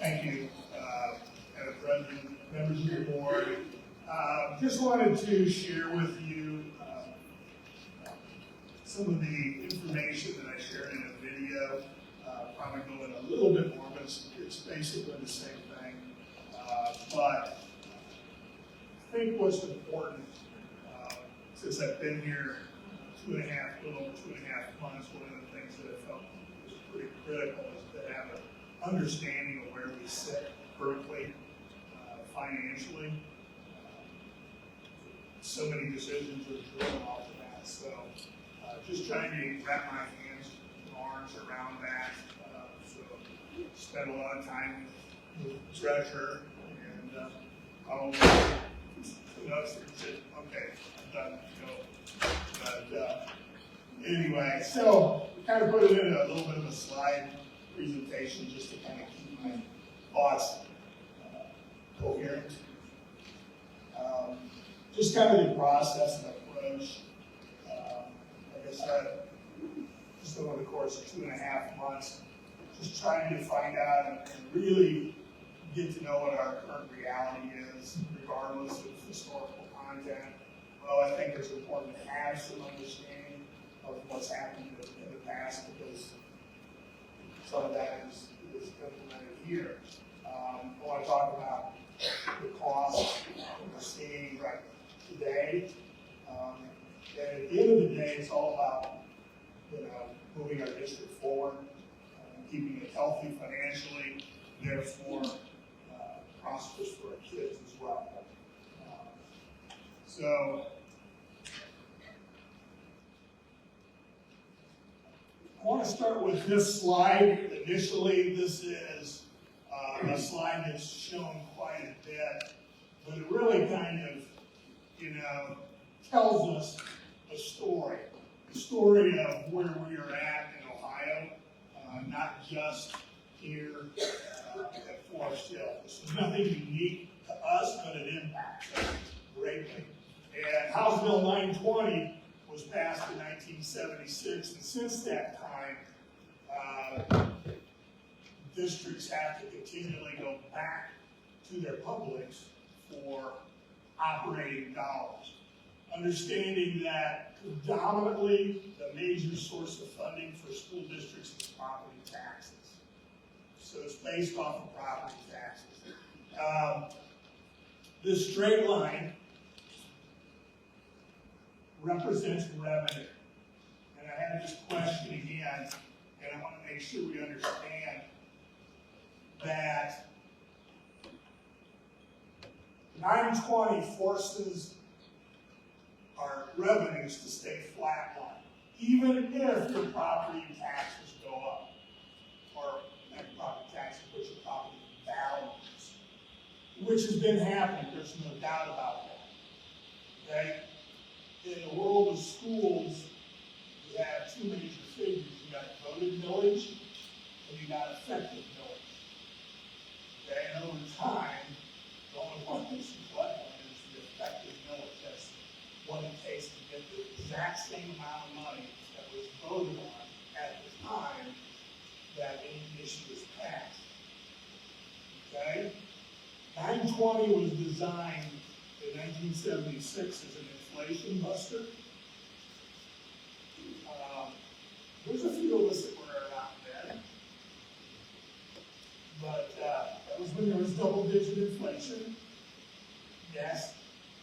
Thank you, Madam President, members of the board. Just wanted to share with you some of the information that I shared in a video. Probably go in a little bit more, but it's basically the same thing. But I think what's important, since I've been here a little over 2.5 months, one of the things that I felt was pretty critical is to have an understanding of where we sit currently, financially. So many decisions are driven off of that, so just trying to wrap my hands and arms around that. So spent a lot of time with the treasurer, and okay, I'm done, go. But anyway, so kind of put it in a little bit of a slide presentation just to kind of keep my thoughts coherent. Just kind of the process and approach. Like I said, just over the course of 2.5 months, just trying to find out and really get to know what our current reality is, regardless of historical content. Well, I think it's important to have some understanding of what's happened in the past, because some of that is implemented here. I want to talk about the costs that we're seeing right today. And at the end of the day, it's all about, moving our district forward, keeping it healthy financially, therefore prosperous for our kids as well. So I want to start with this slide. Initially, this is a slide that's shown quite a bit, but it really kind of, tells us the story of where we are at in Ohio, not just here at Forest Hill. This is nothing unique to us, but it impacts us greatly. And House Bill 920 was passed in 1976, and since that time, districts have to continually go back to their publics for operating dollars. Understanding that predominantly the major source of funding for school districts is property taxes. So it's based off of property taxes. This straight line represents revenue. And I have this question again, and I want to make sure we understand that 920 forces our revenues to stay flatline, even if your property taxes go up, or not property taxes, but your property values, which has been happening. There's no doubt about that. Okay? In the world of schools, you have two major figures. You got voted millage, and you got effective millage. Okay? And over time, the only one that's reflected is the effective millage. That's what it takes to get the exact same amount of money that was voted on at the time that any issue was passed. Okay? 920 was designed in 1976 as an inflation buster. There's a few of us that were around then, but that was when there was double-digit inflation. Gas,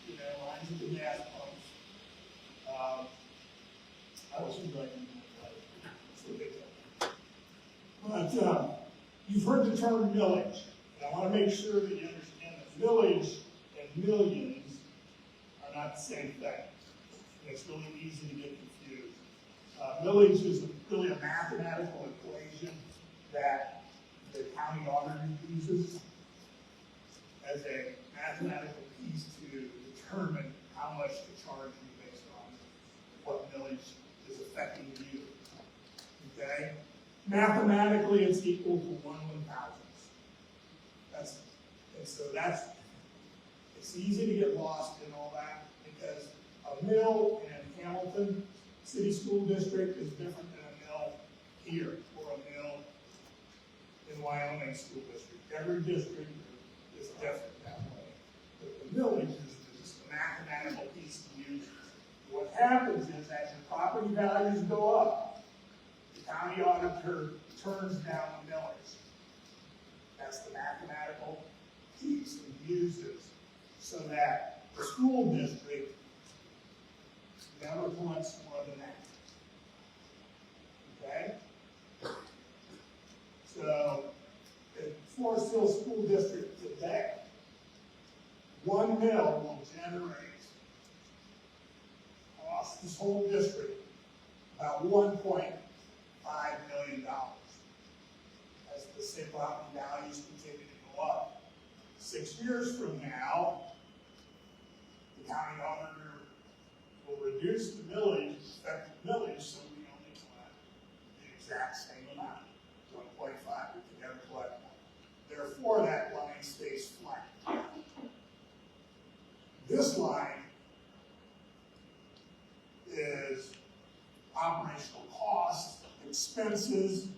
lines at the gas pumps. I wasn't writing that. But you've heard the term millage, and I want to make sure that you understand that millage and millions are not the same thing. And it's really easy to get confused. Millage is really a mathematical equation that the county auditor uses as a mathematical piece to determine how much to charge you based on what millage is affecting you. Okay? Mathematically, it's equal to 1/1000th. It's easy to get lost in all that, because a mill in Hamilton City School District is different than a mill here, or a mill in in Wyoming school district. Every district is different that way. But the millage is just a mathematical piece to use. What happens is, as your property values go up, the county auditor turns down the millage. That's the mathematical piece it uses so that the school district never collects more than that. Okay? So, in Forest Hill School District today, 1 mill will generate, across this whole district, about $1.5 million. As the state property values continue to go up. 6 years from now, the county auditor will reduce the millage, effective millage, so we only collect the exact same amount, 1.5, we can never collect more. Therefore, that line stays flat. This line is operational costs, expenses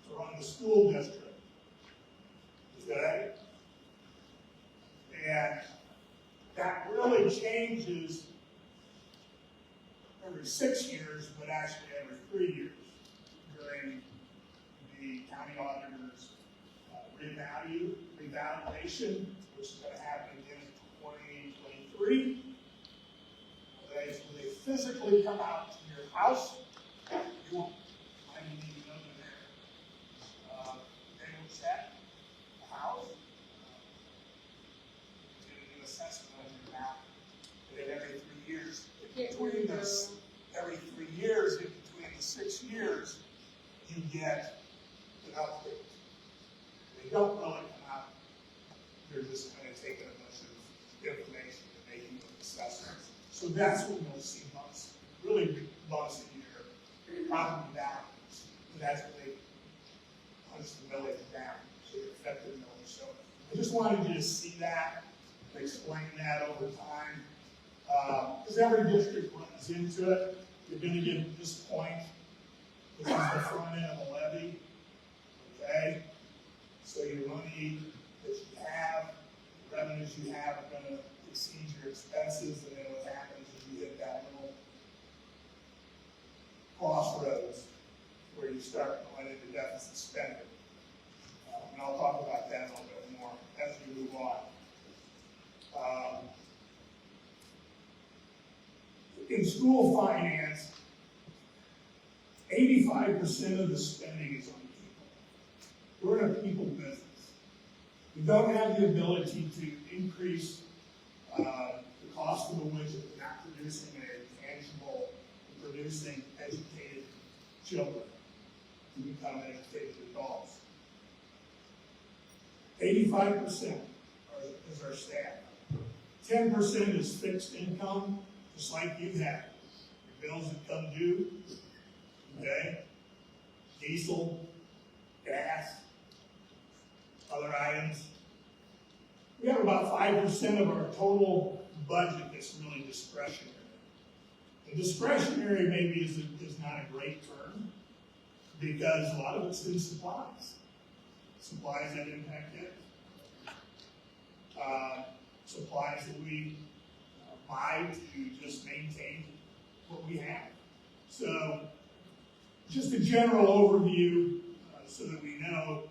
to run the school district. Okay? And that really changes every 6 years, but actually every 3 years during the county auditor's revaluation, which is going to happen again in 2023. They physically come out to your house. You won't find any of them there. They will check the house, get a new assessment on your map, and then every 3 years, every 3 years, in between the 6 years, you get an update. They don't really come out. They're just kind of taking a bunch of information and making assessments. So that's when you'll see bumps, really big bumps in your property values. And that's when they punch the millage down, so your effective millage. So I just wanted you to see that and explain that over time. Because every district runs into it. You're going to get at this point. This is the front end of a levy. Okay? So your money that you have, the revenues you have are going to exceed your expenses, and then what happens is you hit that little crossroads where you start going into deficit spending. And I'll talk about that a little bit more as we move on. In school finance, 85% of the spending is on people. We're in a people business. We don't have the ability to increase the cost of a widget without producing a tangible, producing educated children to become educated adults. 85% is our staff. 10% is fixed income, just like you have. Your bills that come due, okay? Diesel, gas, other items. We have about 5% of our total budget that's really discretionary. And discretionary maybe is not a great term because a lot of it's in supplies. Supplies that impact it. Supplies that we buy to just maintain what we have. So, just a general overview so that we know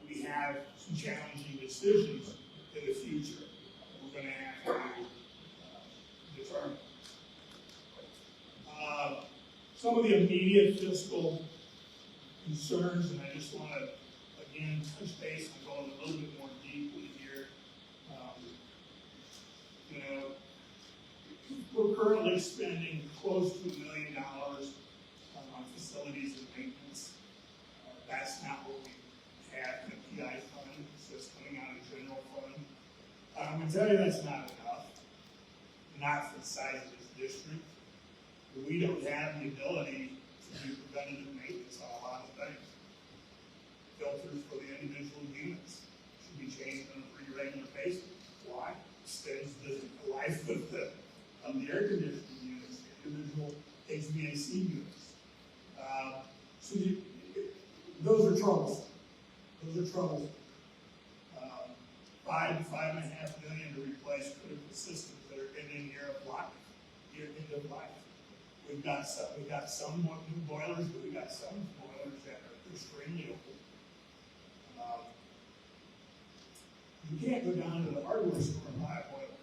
we have some challenging decisions in the future that we're going to have to determine. Some of the immediate fiscal concerns, and I just want to, again, touch base and go a little bit more deeply here. We're currently spending close to $1 million on facilities and maintenance. That's not what we have in the PI fund, so it's coming out of the general fund. I'm going to tell you that's not enough, not for the size of this district. We don't have the ability to do preventative maintenance on a lot of things. Filters for the individual units should be changed on a pretty regular basis. Why? Extends the life of the air conditioning units, the individual HVAC units. Those are troublesome. Those are $5 to $5.5 million to replace critical systems that are ending year of life, end of life. We've got some new boilers, but we've got some boilers that are extremely old. You can't go down to the hardware store and buy a boiler.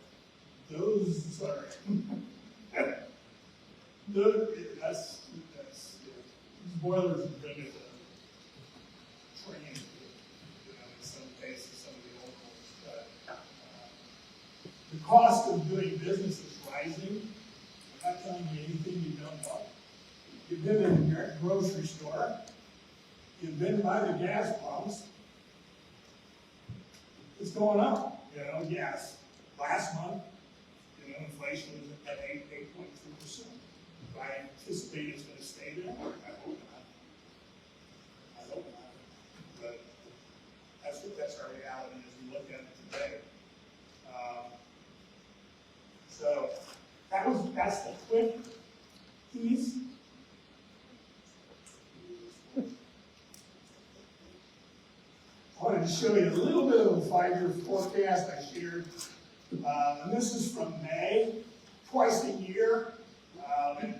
Those are these boilers have been at the train, in some cases, some of the old ones. But the cost of doing business is rising. I'm not telling you anything you don't know. You've been in the grocery store. You've been by the gas pumps. It's going up. Yes. Last month, inflation was at 8.2%. I anticipate it's going to stay there. I hope not. But that's our reality as we look at it today. So that's the quick piece. I wanted to show you a little bit of a 5-year forecast I shared. And this is from May, twice a year. And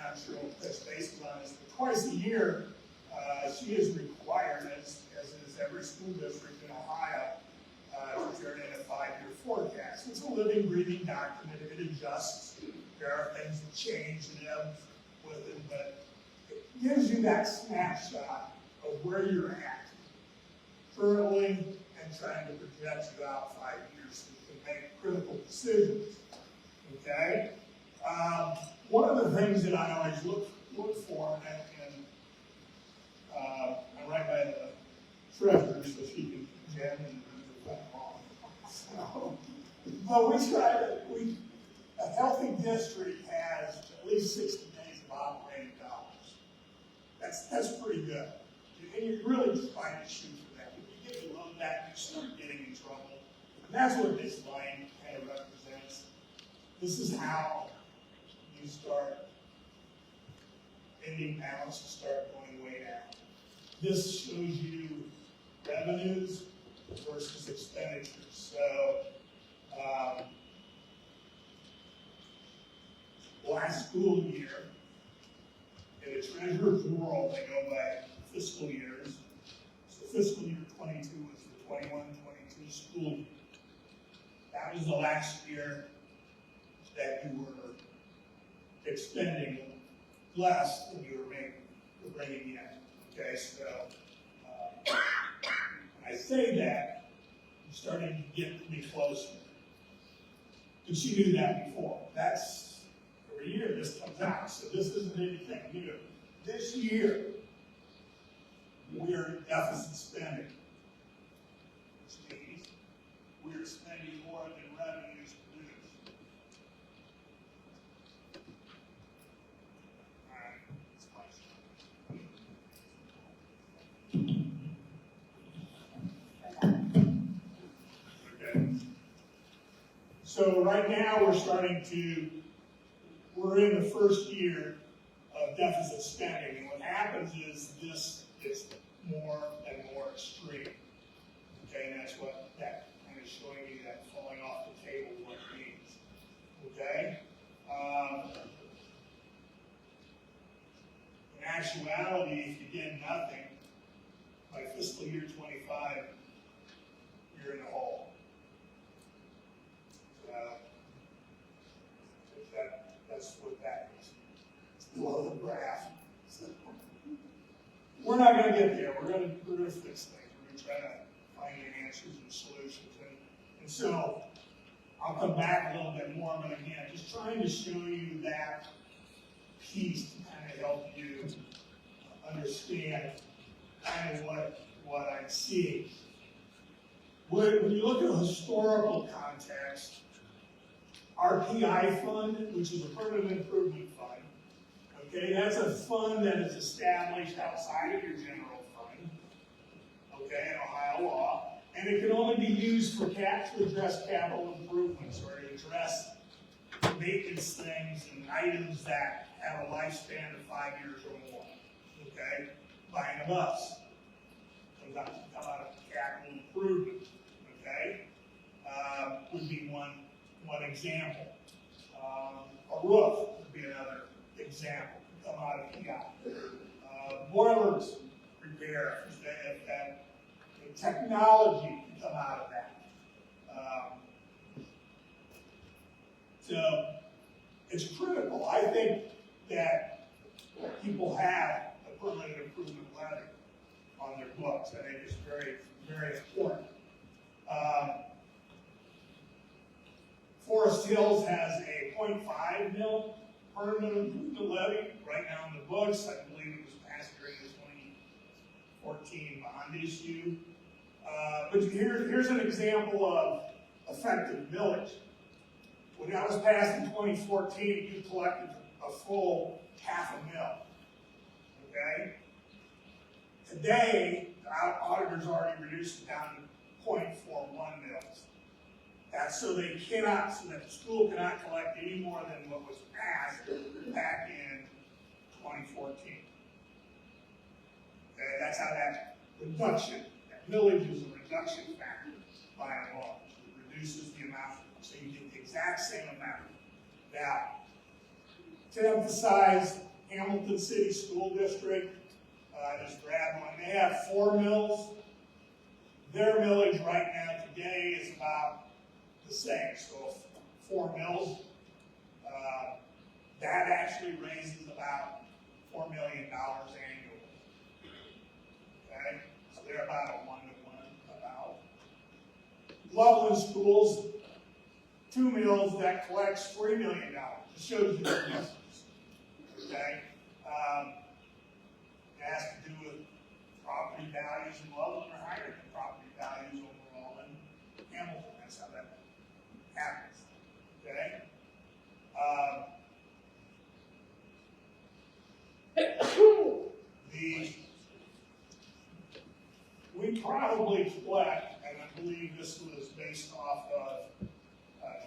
I'm sure we'll touch bases on this, but twice a year, she is required, as is every school district in Ohio, to turn in a 5-year forecast. It's a living, breathing document. It adjusts. There are things that change and ebb with it, but it gives you that snapshot of where you're at currently and trying to project you out 5 years so you can make critical decisions. Okay? One of the things that I always look for, and I'm right by the treasurer, so she can jam and that wrong. So, but a healthy district has at least 60 days of operating dollars. That's pretty good. And you're really trying to shoot for that. If you get below that, you start getting in trouble. And that's what this line kind of represents. This is how you start ending balances start going way down. This shows you revenues versus expenditures. So last school year, in the treasurer's world, they go by fiscal years. So fiscal year 22 was the 21-22 school year. That was the last year that you were expending less than you were bringing in. Okay, so when I say that, I'm starting to get pretty closer. But she knew that before. That's every year this comes out, so this isn't anything new. This year, we are in deficit spending, which means we are spending more than revenues produced. All right, that's my stuff. Okay. So right now we're in the first year of deficit spending, and what happens is this gets more and more extreme. Okay, and that's what that kind of showing you that falling off the table what it means. Okay? In actuality, if you did nothing, by fiscal year 25, you're in the hole. That's what that is. It's below the graph. So, we're not going to get there. We're going to fix things. We're going to try to find the answers and solutions. And so I'll come back a little bit more, but again, just trying to show you that piece to kind of help you understand kind of what I'm seeing. When you look at a historical context, our PI fund, which is a permanent improvement fund, okay, that's a fund that is established outside of your general fund, okay, in Ohio law, and it can only be used to address capital improvements or to address maintenance things and items that have a lifespan of 5 years or more, okay? Buying a bus comes out of capital improvement, okay? example. A roof would be another example, come out of PI. Boilers repair, if that technology can come out of that. So it's critical. I think that people have a permanent improvement levy on their books. I think it's very, very important. Forest Hills has a 0.5 mil permanent improvement levy right now in the books. I believe it was passed during the 2014 bond issue. But here's an example of effective millage. When that was passed in 2014, you collected a full half a mil. Okay? Today, the auditors already reduced it down to 0.41 mils. That's so that the school cannot collect any more than what was passed back in 2014. Okay, that's how that reduction, that millage is a reduction factor by and large. It reduces the amount, so you get the exact same amount. Now, to emphasize, Hamilton City School District, just grab one. They have 4 mills. Their millage right now today is about the same. So 4 mills. That actually raises about $4 million annually. Okay? So they're about a 1-to-1 about. Loveland Schools, 2 mills that collects $3 million. It shows you the difference. Okay? It has to do with property values in Loveland are higher than property values overall in Hamilton. That's how that happens. Okay? We probably collect, and I believe this was based off of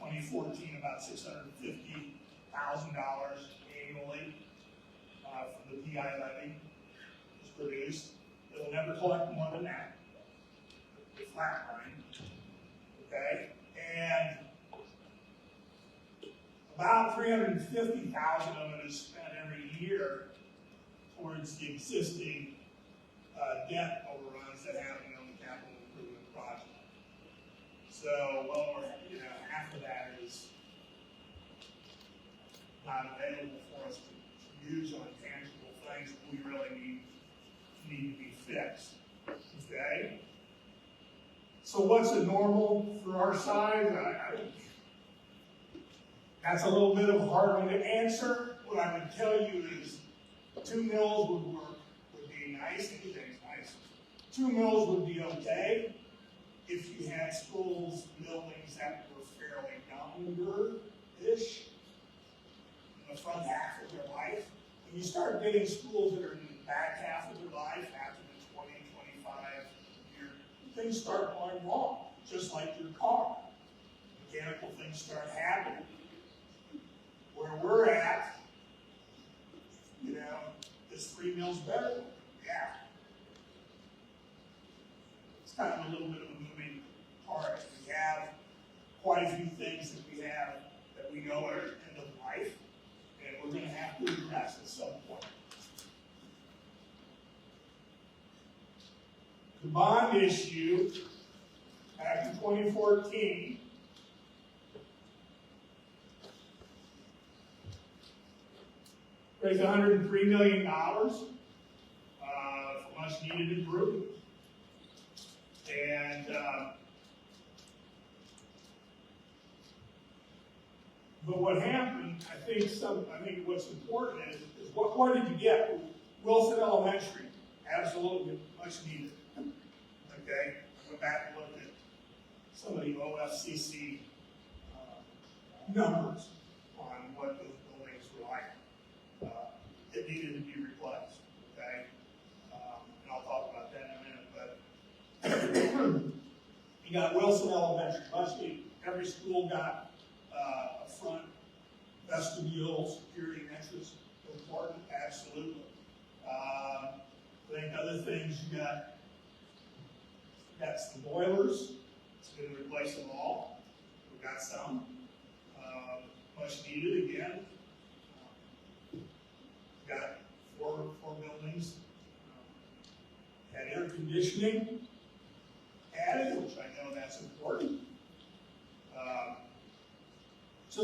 2014, about $650,000 annually for the PI levy was produced. It'll never collect more than that. The flat line. Okay? And about $350,000 of it is spent every year towards the existing debt overruns that happen on the capital improvement project. So, well over half of that is not available for us to use on tangible things that we really need to be fixed. Okay? So what's a normal for our size? That's a little bit of a hard one to answer. What I would tell you is 2 mills would be nice. Anything's nice. 2 mills would be okay if you had schools, buildings that were fairly younger-ish in the front half of their life. When you start getting schools that are in the back half of their life, after the 20, 25 year, things start going wrong, just like your car. Mechanical things start happening. Where we're at, is 3 mills better? Yeah. It's kind of a little bit of a moving target. We have quite a few things that we have that we know are end of life, and we're going to have to address at some point. The bond issue back in 2014 raised $103 million for much needed improvements. And but what happened, I think what's important is what did you get? Wilson Elementary, absolutely much needed. Okay, I went back and looked at some of the OFCC numbers on what those buildings were like. It needed to be replaced, okay? And I'll talk about that in a minute, but you got Wilson Elementary, much needed. Every school got a front vestibule, security entrance, important, absolutely. I think other things that's the boilers. It's going to replace them all. We've got some. much needed again. Got four buildings. Had air conditioning added, which I know that's important. So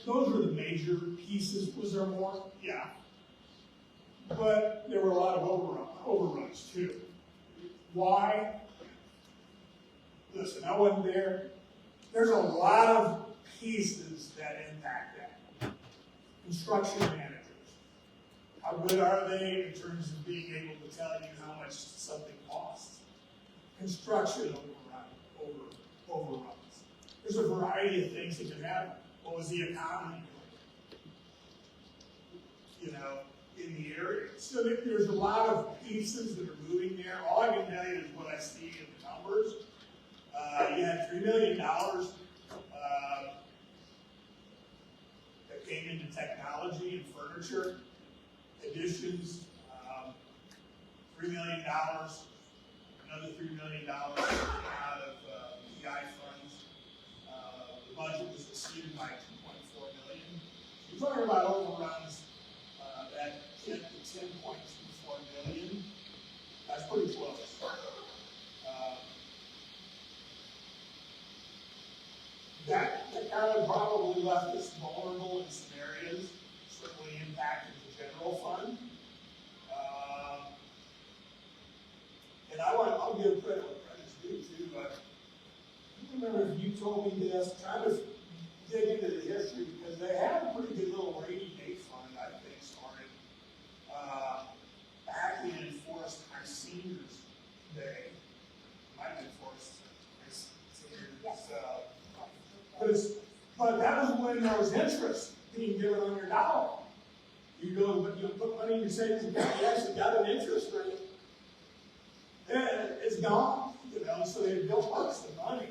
those were the major pieces. Was there more? Yeah. But there were a lot of overruns too. Why? Listen, I wasn't there. There's a lot of pieces that impact that. Construction managers. How good are they in terms of being able to tell you how much something costs? Construction overruns. There's a variety of things that can happen. What was the economy doing? In the area. So there's a lot of pieces that are moving there. All I can tell you is what I see in the numbers. You had $3 million that came into technology and furniture additions. $3 million, another $3 million out of PI funds. The budget was exceeded by $2.4 million. You're talking about overruns that hit the $10.24 million. That's pretty close. That kind of probably left us vulnerable in some areas, certainly impacted the general fund. And I'll give credit what credit's due too, but I remember if you told me this, trying to dig into the history, because they had a pretty good little rainy day fund, I think, started back in Forest High Seniors Day. Might have been Forest High Seniors. But that was when there was interest being given on your dollar. You go, but you put money in your savings account, you actually got an interest rate. And it's gone, so they built up some money.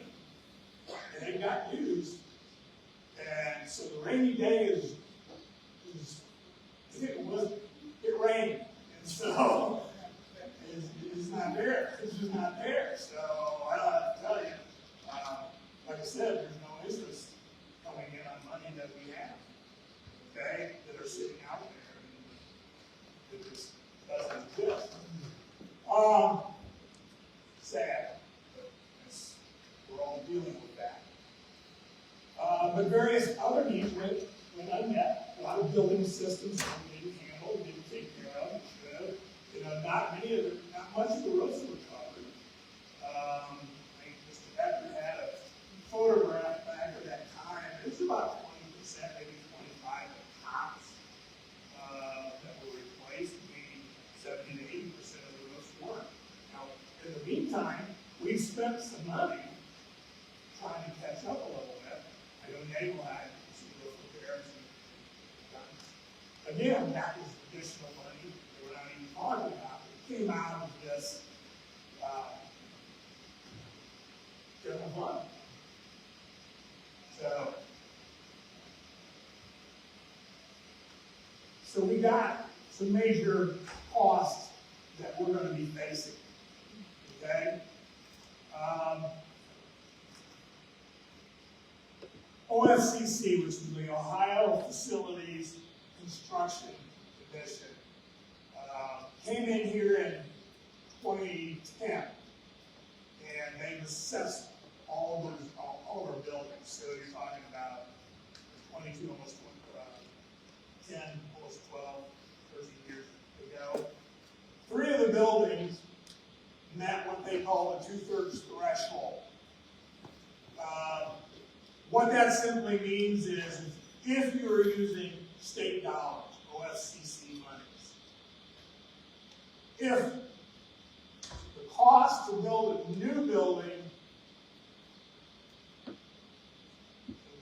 And it got used. And so the rainy day it rained. And so it's not there. It's just not there. So I don't have to tell you. Like I said, there's no interest coming in on money that we have. Okay? That are sitting out there. It just doesn't exist. Sad. We're all dealing with that. But various other needs went unmet. A lot of building systems we didn't handle, didn't take care of, should have. Not much of the roofs were covered. I think Mr. Becker had a photograph back at that time. It was about 20%, maybe 25% of tops that were replaced. Maybe 70 to 80% of the roofs weren't. Now, in the meantime, we've spent some money trying to catch up a little bit. I know Naval had some roof repairs done. Again, that was additional money that we're not even talking about. It came out of this general fund. So we got some major costs that we're going to be facing. Okay? OFCC, which is the Ohio Facilities Construction Division, came in here in 2010, and they've assessed all of our buildings. So you're talking about 22, almost 10, almost 12, 13 years ago. 3 of the buildings met what they call the 2/3 threshold. What that simply means is if you're using state dollars, OFCC monies, if the cost to build a new building,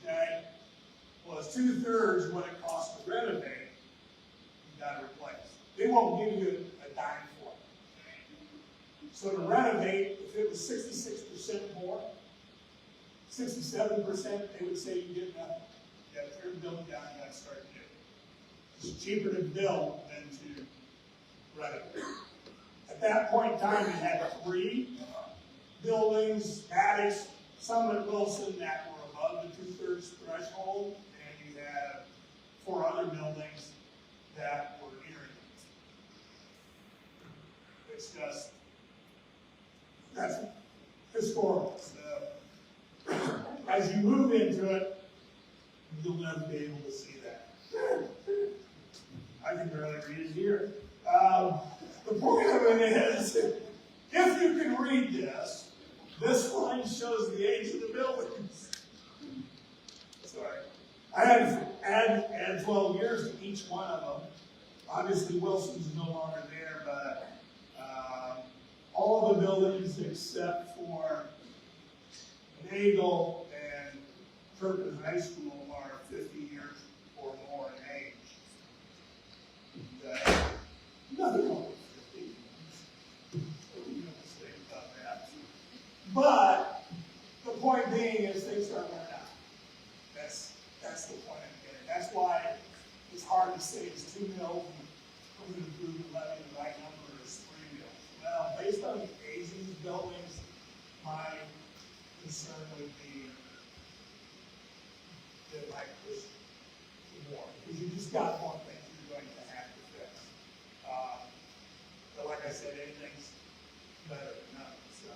okay, was 2/3 what it costs to renovate, you got to replace. They won't give you a dime for it. So to renovate, if it was 66% more, 67%, they would say you get nothing. You got to tear the building down, you got to start new. It's cheaper to build than to renovate. At that point in time, you had 3 buildings, attics, some at Wilson that were above the 2/3 threshold, and you at 4 other buildings that were near it. It's just, that's historical. So, as you move into it, you'll never be able to see that. I can barely read it here. The point of it is, if you can read this line shows the age of the buildings. Sorry. I had to add 12 years to each one of them. Obviously, Wilson's no longer there, but all the buildings except for Nagel and Turpin High School are 50 years or more in age. Nothing wrong with 50. You don't mistake about that. But the point being is things start wearing out. That's the point I'm getting. That's why it's hard to say it's 2 mil and we're going to do the levy the right number is 3 mil. Well, based on the age of these buildings, my concern would be that might push more. Because you just got one thing you're going to have to fix. But like I said, anything's better than nothing. So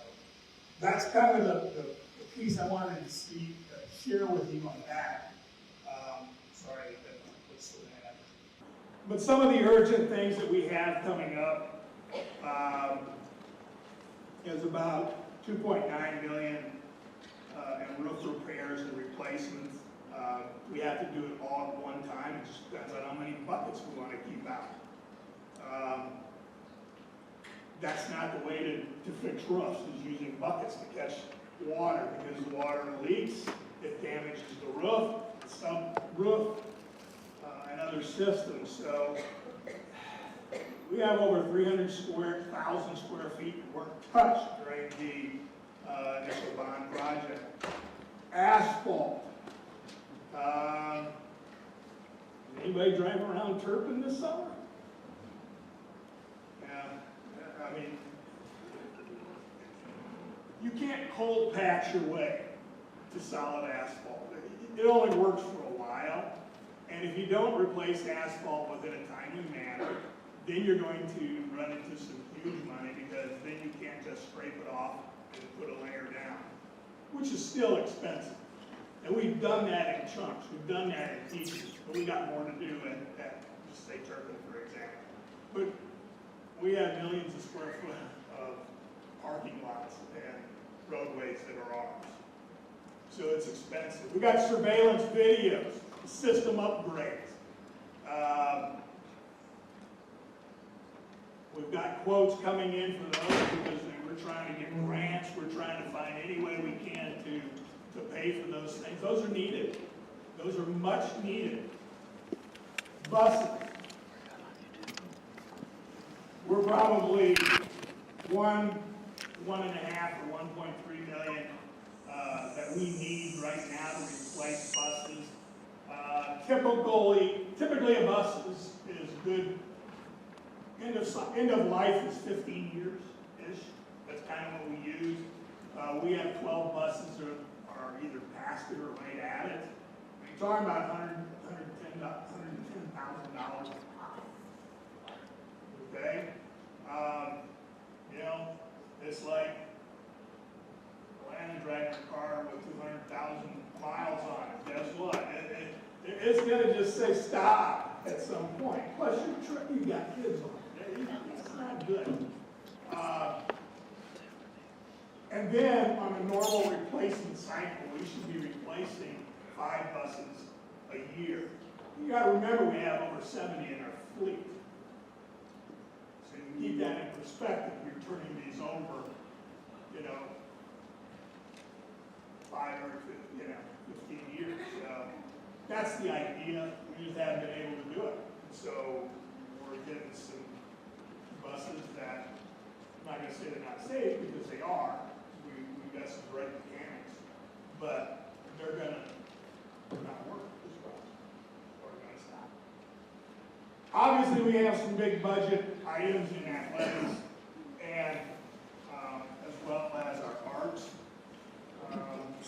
that's kind of the piece I wanted to share with you on that. Sorry, that was so bad. But some of the urgent things that we have coming up is about $2.9 million in roof repairs and replacements. We have to do it all at one time. It just depends on how many buckets we want to keep out. That's not the way to fix roofs, is using buckets to catch water, because the water leaks, it damages the roof, the sub-roof, and other systems. So we have over 300,000 square feet that weren't touched during the initial bond project. Asphalt. Anybody drive around Turpin this summer? Yeah, I mean, you can't cold patch your way to solid asphalt. It only works for a while, and if you don't replace asphalt within a timely manner, then you're going to run into some huge money, because then you can't just scrape it off and put a layer down, which is still expensive. And we've done that in chunks. We've done that in pieces, but we got more to do at just say Turpin, for example. But we have millions of square foot of parking lots and roadways that are ours. So it's expensive. We got surveillance videos, system upgrades. We've got quotes coming in for those, because we're trying to get grants. We're trying to find any way we can to pay for those things. Those are needed. Those are much needed. Buses. We're probably 1.5 or 1.3 million that we need right now to replace buses. Typically a bus is good. End of life is 15 years-ish. That's kind of what we use. We have 12 buses that are either past it or right at it. We're talking about $110,000 a pop. Okay? You know, it's like land driving a car with 200,000 miles on it. Guess what? It's going to just say stop at some point. Plus, you got kids on it. It's not good. And then, on a normal replacement cycle, we should be replacing 5 buses a year. You got to remember, we have over 70 in our fleet. So you can keep that in perspective. You're turning these over, 5 or 15 years. That's the idea. We just haven't been able to do it. So we're getting some buses that, I'm not going to say they're not safe, because they are. We've got some great mechanics, but they're not work as well. Or they're going to stop. Obviously, we have some big budget items in athletics, and as well as our arts.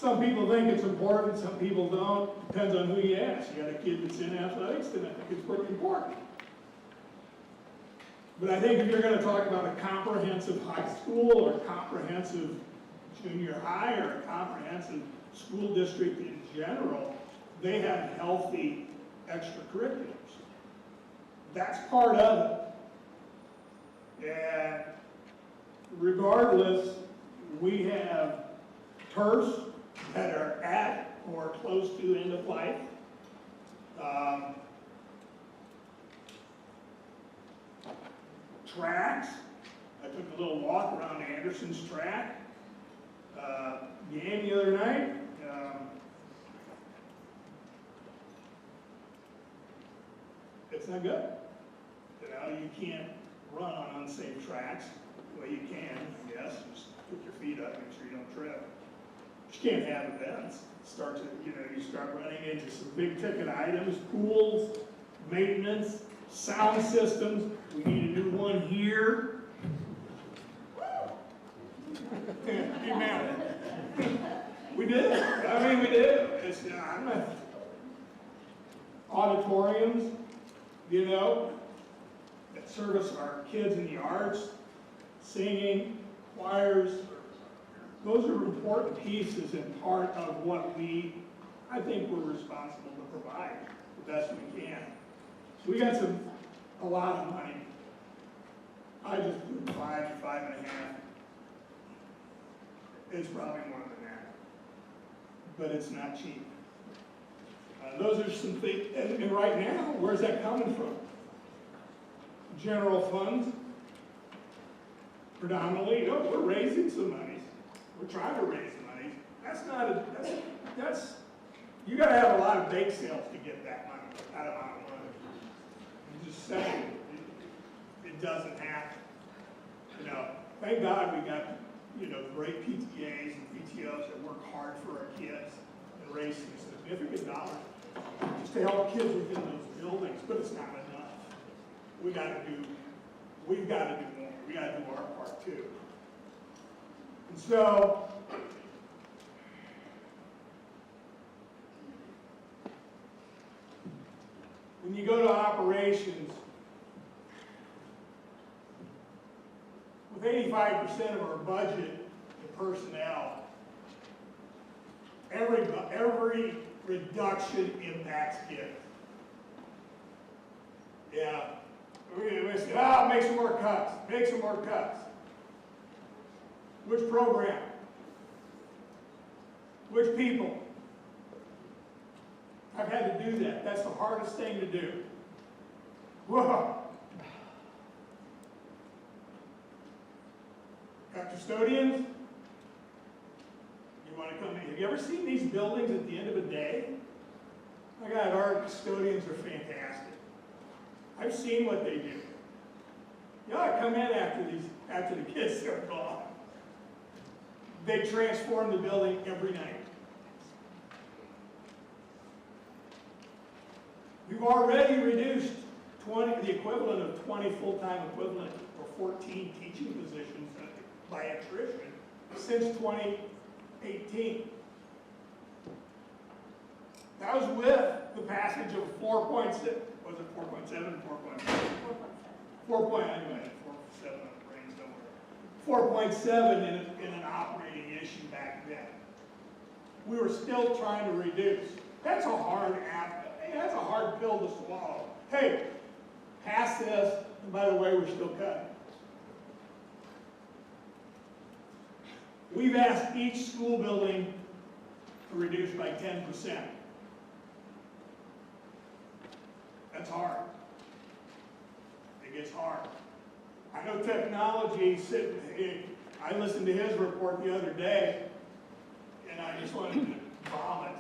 Some people think it's important, some people don't. Depends on who you ask. You got a kid that's in athletics, then I think it's pretty important. But I think if you're going to talk about a comprehensive high school or a comprehensive junior high or a comprehensive school district in general, they have healthy extracurriculars. That's part of it. And regardless, we have TERFs that are at or close to end of life. Tracks. I took a little walk around Anderson's track. Game the other night. It's not good. You know, you can't run on unsafe tracks. Well, you can, I guess. Just put your feet up, make sure you don't trip. But you can't have events. You start running into some big ticket items, pools, maintenance, sound systems. We need a new one here. Amen. We did. I mean, we did. It's, I'm not. Auditoriums, you know, that service our kids in the arts, singing, choirs. Those are important pieces and part of what I think we're responsible to provide the best we can. So we got a lot of money. I just put 5 to 5.5. It's probably more than that, but it's not cheap. Those are some things, and right now, where's that coming from? General funds, predominantly. We're raising some money. We're trying to raise money. You got to have a lot of bake sales to get that money, that amount of money. I'm just saying, it doesn't happen. You know, thank God we got, great PTAs and PTOs that work hard for our kids and raise some significant dollars just to help kids within those buildings, but it's not enough. We've got to do more. We got to do our part too. And so, when you go to operations, with 85% of our budget in personnel, every reduction impacts kids. Yeah. We say, make some more cuts. Make some more cuts. Which program? Which people? I've had to do that. That's the hardest thing to do. Whoa. Got custodians? You want to come in? Have you ever seen these buildings at the end of a day? My God, our custodians are fantastic. I've seen what they do. You ought to come in after the kids are gone. They transform the building every night. We've already reduced the equivalent of 20 full-time equivalent or 14 teaching positions by attrition since 2018. That was with the passage of 4.6. Was it 4.7? 4.7 anyway. 4.7 on the brain somewhere. 4.7 in an operating issue back then. We were still trying to reduce. That's a hard pill to swallow. Hey, pass this, and by the way, we're still cutting. We've asked each school building to reduce by 10%. That's hard. It gets hard. I know technology, I listened to his report the other day, and I just wanted to vomit.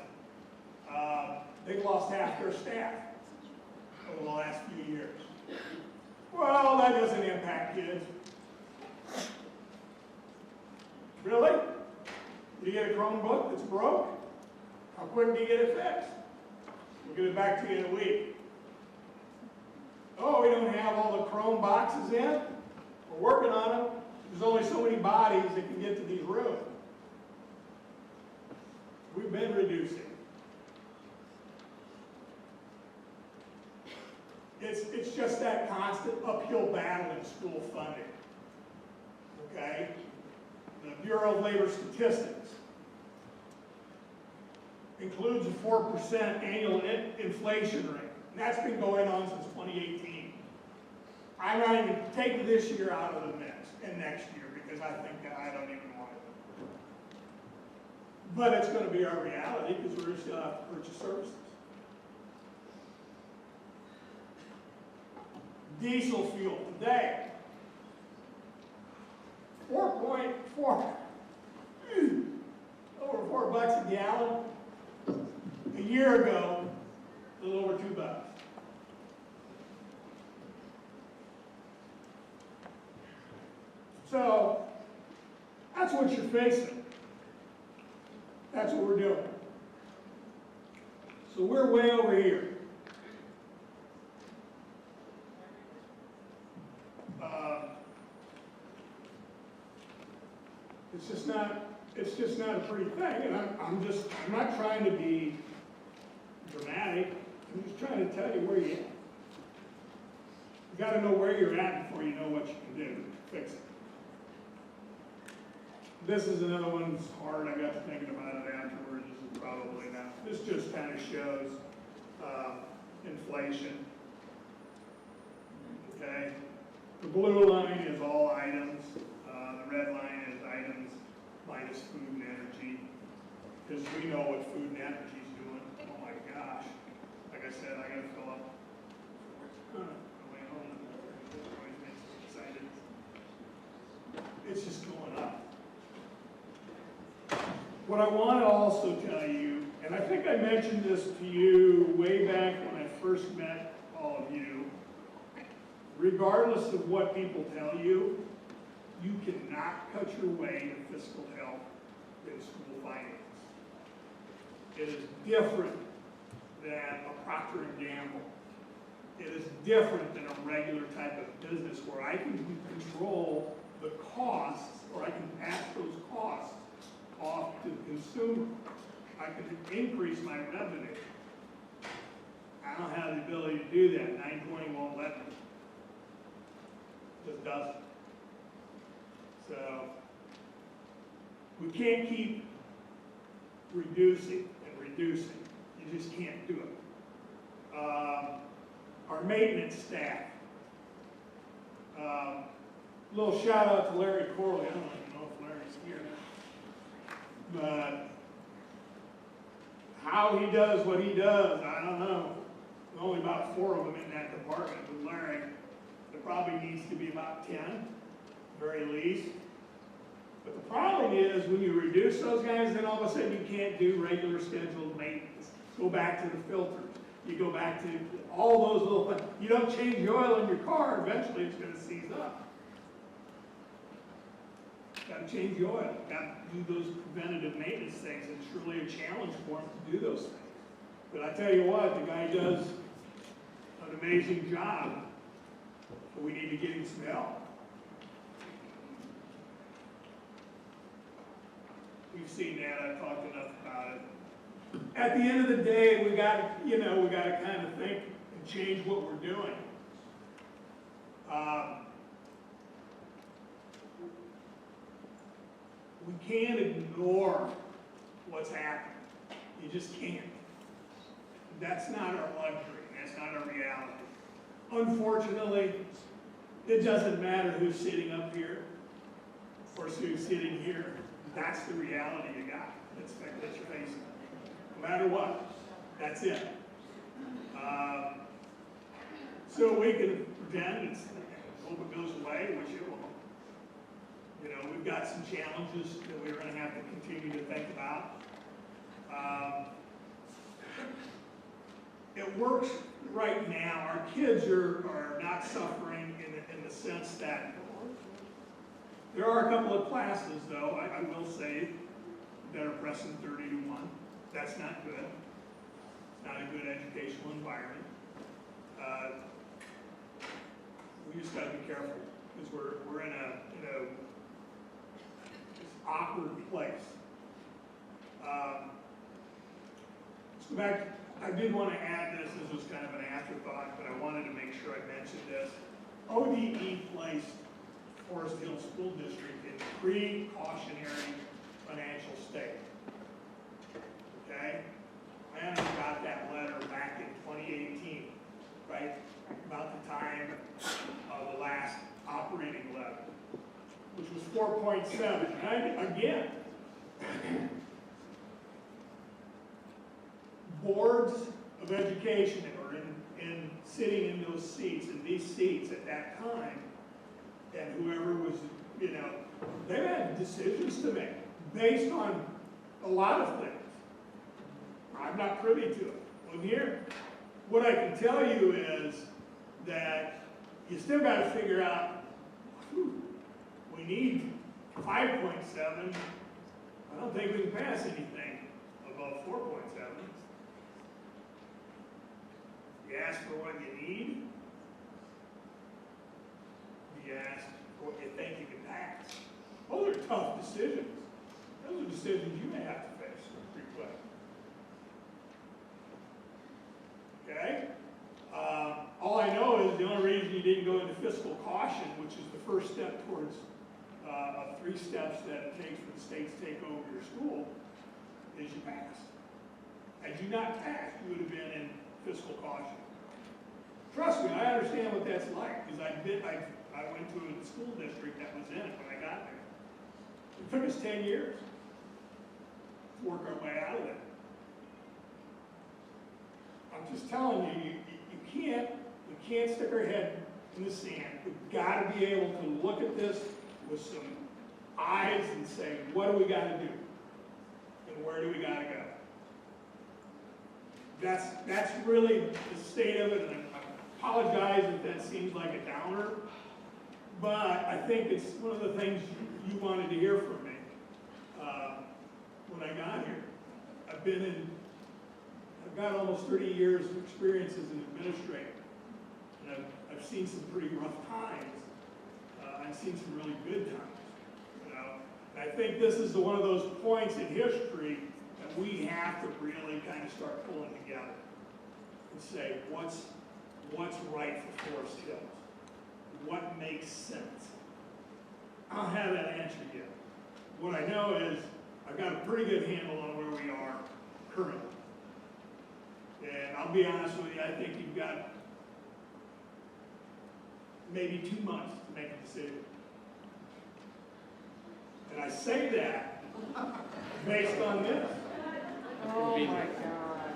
They've lost half their staff over the last few years. Well, that doesn't impact kids. Really? You get a Chromebook that's broke? How quick do you get it fixed? We'll get it back to you in a week. Oh, we don't have all the Chrome boxes in? We're working on them. There's only so many bodies that can get to these rooms. We've been reducing. It's just that constant uphill battle in school funding. Okay? The Bureau of Labor Statistics includes a 4% annual inflation rate. And that's been going on since 2018. I'm not even taking this year out of the mix and next year because I think that I don't even want it. But it's going to be our reality because we're still have to purchase services. Diesel fuel today, 4.4, over $4 a gallon. A year ago, a little over $2. So that's what you're facing. That's what we're doing. So we're way over here. It's just not a pretty thing, and I'm not trying to be dramatic. I'm just trying to tell you where you're at. You got to know where you're at before you know what you can do to fix it. This is another one that's hard. I got to thinking about it afterwards. This is probably not. This just kind of shows inflation. Okay? The blue line is all items. The red line is items minus food and energy. Because we know what food and energy is doing. Oh my gosh. Like I said, I got to fill up. Going home. Always makes me excited. It's just going up. What I want to also tell you, and I think I mentioned this to you way back when I first met all of you, regardless of what people tell you, you cannot cut your way to fiscal health in school finance. It is different than a Procter & Gamble. It is different than a regular type of business where I can control the costs, or I can pass those costs off to the consumer. I can increase my revenue. I don't have the ability to do that. 920 won't let me. Just doesn't. So we can't keep reducing and reducing. You just can't do it. Our maintenance staff. Little shout out to Larry Corley. I don't even know if Larry's here. But how he does what he does, I don't know. There's only about 4 of them in that department with Larry. There probably needs to be about 10, very least. But the problem is when you reduce those guys, then all of a sudden you can't do regular scheduled maintenance. Go back to the filters. You go back to all those little things. You don't change the oil in your car, eventually it's going to seize up. Got to change the oil. Got to do those preventative maintenance things. It's really a challenge for him to do those things. But I tell you what, the guy does an amazing job. But we need to get him some help. We've seen that. I've talked enough about it. At the end of the day, we got to kind of think and change what we're doing. We can't ignore what's happening. You just can't. That's not our luxury. That's not our reality. Unfortunately, it doesn't matter who's sitting up here or who's sitting here. That's the reality you got. That's what you're facing. No matter what, that's it. So we can pretend hope it goes away, which it won't. You know, we've got some challenges that we're going to have to continue to think about. It works right now. Our kids are not suffering in the sense that there are a couple of classes, though, I will say, that are pressing 30 to 1. That's not good. It's not a good educational environment. We just got to be careful because we're in a this awkward place. So back, I did want to add this was kind of an afterthought, but I wanted to make sure I mentioned this. ODE placed Forest Hill School District in precautionary financial state. Okay? Planner got that letter back in 2018, right? About the time of the last operating levy, which was 4.7. And again, boards of education that were in sitting in those seats, in these seats at that time, and whoever was, you know, they had decisions to make based on a lot of things. I'm not privy to it. Well, here, what I can tell you is that you still got to figure out, we need 5.7. I don't think we can pass anything above 4.7. You ask for what you need. You ask for what you think you can pass. Those are tough decisions. Those are decisions you may have to face pretty quick. Okay? All I know is the only reason you didn't go into fiscal caution, which is the first step towards of 3 steps that it takes for the state to take over your school, is you passed. Had you not passed, you would have been in fiscal caution. Trust me, I understand what that's like, because I went to a school district that was in it when I got there. It took us 10 years to work our way out of it. I'm just telling you, we can't stick our head in the sand. We've got to be able to look at this with some eyes and say, what do we got to do? And where do we got to go? That's really the state of it, and I apologize if that seems like a downer, but I think it's one of the things you wanted to hear from me when I got here. I've got almost 30 years of experience as an administrator, and I've seen some pretty rough times. I've seen some really good times, you know. And I think this is one of those points in history that we have to really kind of start pulling together and say, what's right for Forest Hills? What makes sense? I don't have that answer yet. What I know is I've got a pretty good handle on where we are currently. And I'll be honest with you, I think you've got maybe 2 months to make a decision. And I say that based on this. Oh my God.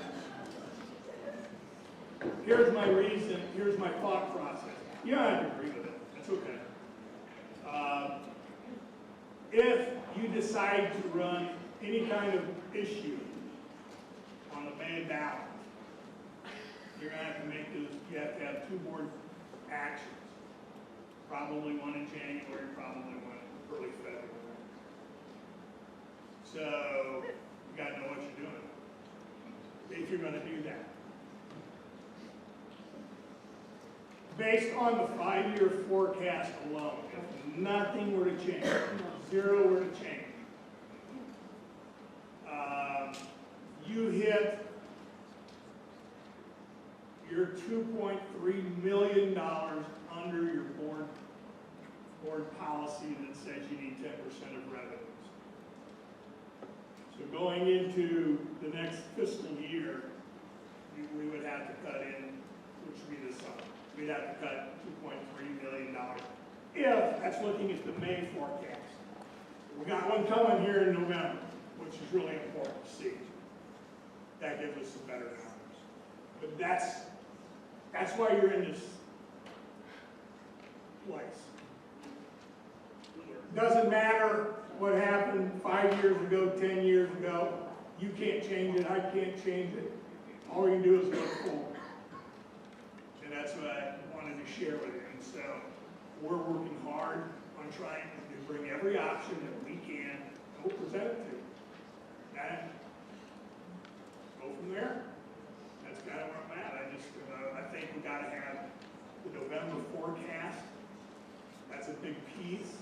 Here's my reason, here's my thought process. You don't have to agree with it, that's okay. If you decide to run any kind of issue on the May ballot, you're going to have to make those, you have to have 2 board actions. Probably one in January, probably one in early February. So, you got to know what you're doing if you're going to do that. Based on the 5-year forecast alone, if nothing were to change, 0 were to change, you hit your $2.3 million under your board policy that says you need 10% of revenues. So going into the next fiscal year, we would have to cut in, which would be the sum. We'd have to cut $2.3 million. If that's looking at the May forecast. We got one coming here in November, which is really important to see. That gives us some better numbers. But that's why you're in this place. Doesn't matter what happened 5 years ago, 10 years ago. You can't change it, I can't change it. All we can do is look forward. And that's what I wanted to share with you. And so we're working hard on trying to bring every option that we can, and we'll present it to you. And go from there. That's kind of where I'm at. I think we got to have the November forecast. That's a big piece.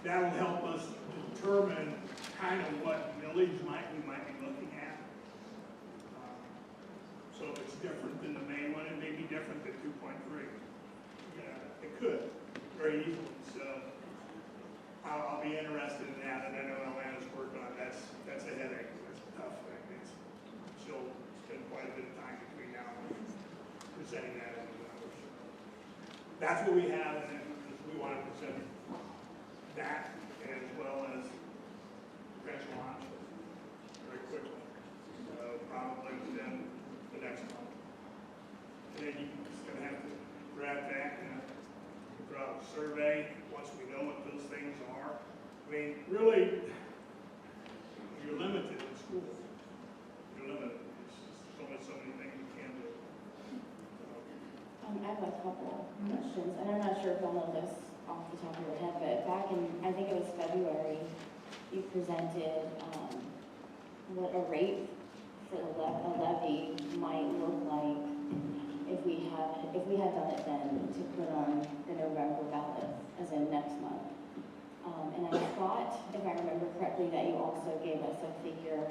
That'll help us determine kind of what millage we might be looking at. be interested in that, and I know Alana's working on it. That's a headache, that's a tough thing. She'll spend quite a bit of time between now and presenting that in the numbers. That's what we have, and we want to present that as well as potential options very quickly. So probably within the next month. And then you're just going to have to grab that and draw a survey once we know what those things are. I mean, really, you're limited in school. You're limited. There's only so many things you can do. I have a couple questions, and I'm not sure if you'll know this off the top of your head, but back in, I think it was February, you presented what a rate for a levy might look like if we had done it then to put on the November ballot, as in next month. And I thought, if I remember correctly, that you also gave us a figure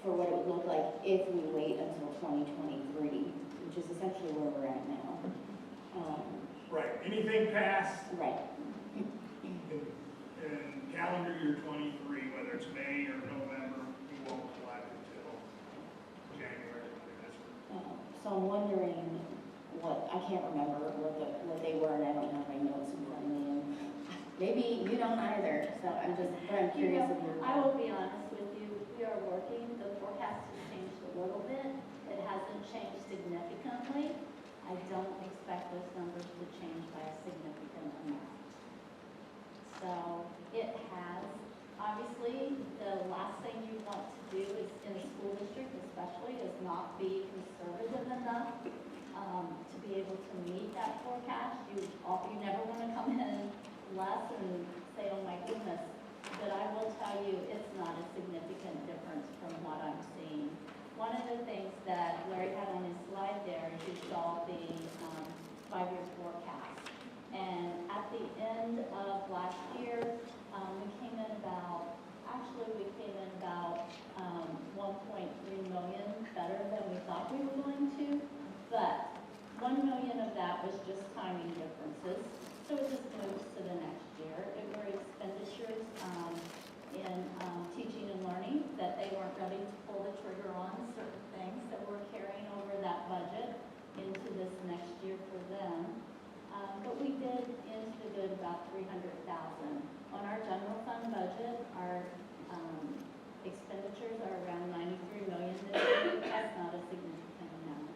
for what it would look like if we wait until 2023, which is essentially where we're at now. Right. Anything past Right. in calendar year 23, whether it's May or November, we won't collect until January. So I'm wondering I can't remember what they were, and I don't have my notes in front of me, and maybe you don't either, so I'm curious if you're. I will be honest with you, we are working, the forecast has changed a little bit. It hasn't changed significantly. I don't expect those numbers to change by a significant amount. So it has, obviously, the last thing you want to do is, in a school district especially, is not be conservative enough to be able to meet that forecast. You never want to come in less and say, oh my goodness. But I will tell you, it's not a significant difference from what I'm seeing. One of the things that Larry had on his slide there is you saw the 5-year forecast. And at the end of last year, we came in about 1.3 million better than we thought we were going to. But 1 million of that was just timing differences. So it just moves to the next year. It were expenditures in teaching and learning that they weren't ready to pull the trigger on certain things that we're carrying over that budget into this next year for them. But we did into the good about 300,000. On our general fund budget, our expenditures are around 93 million this year. That's not a significant amount.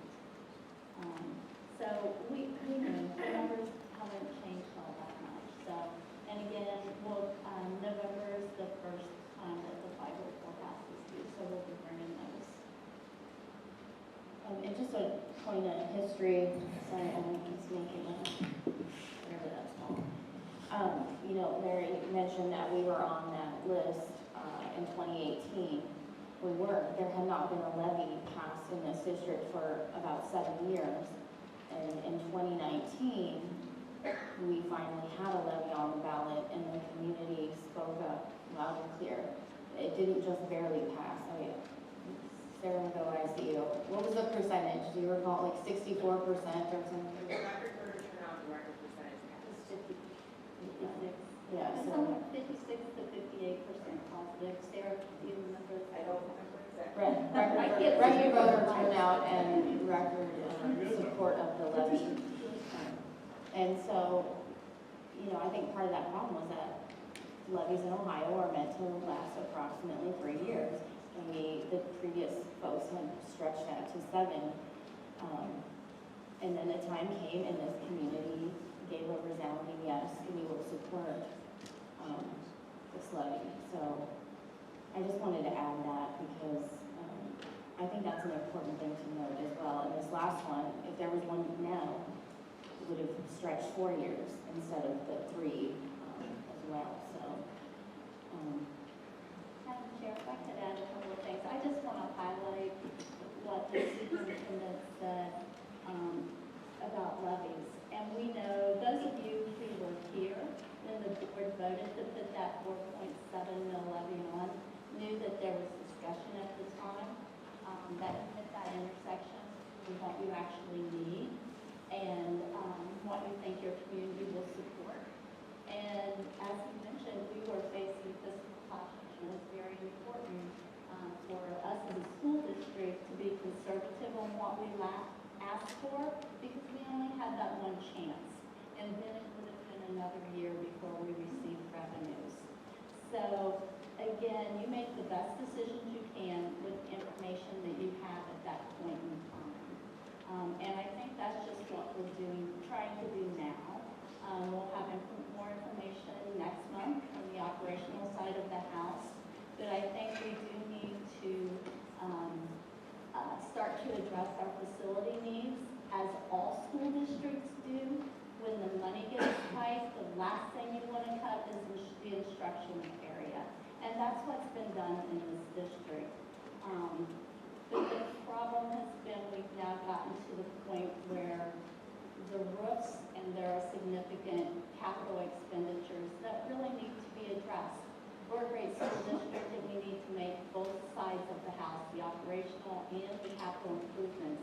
So we know the numbers haven't changed all that much. So, and again, November is the first time that the 5-year forecast is due, so we'll be bringing those. And just a point of history, sorry, I'm just making whatever that's called. Larry mentioned that we were on that list in 2018. We weren't. There had not been a levy passed in this district for about 7 years. And in 2019, we finally had a levy on the ballot, and the community spoke up loud and clear. It didn't just barely pass. I mean, Sarah, go, I see you. What was the percentage? Do you recall, like 64% or something? The record voter turnout, the record percentage. It's 56. Yeah, It's so, somewhere 56 to 58% positive. Sarah, do you remember? I don't remember exactly. record voter turnout and record support of the levy. And so, I think part of that problem was that levies in Ohio are meant to last approximately 3 years. And the previous folks had stretched that to 7. And then the time came and this community gave a resounding yes, and we will support this levy. So I just wanted to add that because I think that's an important thing to note as well. And this last one, if there was one now, it would have stretched 4 years instead of the 3 as well. So. Madam Chair, if I could add a couple of things. I just want to highlight what the superintendent said about levies. And we know, those of you who were here when the board voted to put that 4.7 mil levy on, knew that there was discussion at the time that hit that intersection with what you actually need and what you think your community will support. And as he mentioned, we were facing fiscal caution, and it's very important for us as a school district to be conservative on what we asked for, because we only had that one chance. And then it would have been another year before we received revenues. So again, you make the best decisions you can with the information that you have at that point in time. And I think that's just what we're trying to do now. We'll have more information next month from the operational side of the house. But I think we do need to start to address our facility needs, as all school districts do. When the money gets tight, the last thing you want to cut is the instructional area. And that's what's been done in this district. But the problem has been, we've now gotten to the point where the roofs, and there are significant capital expenditures that really need to be addressed. We're a great school district, and we need to make both sides of the house, the operational and the capital improvements,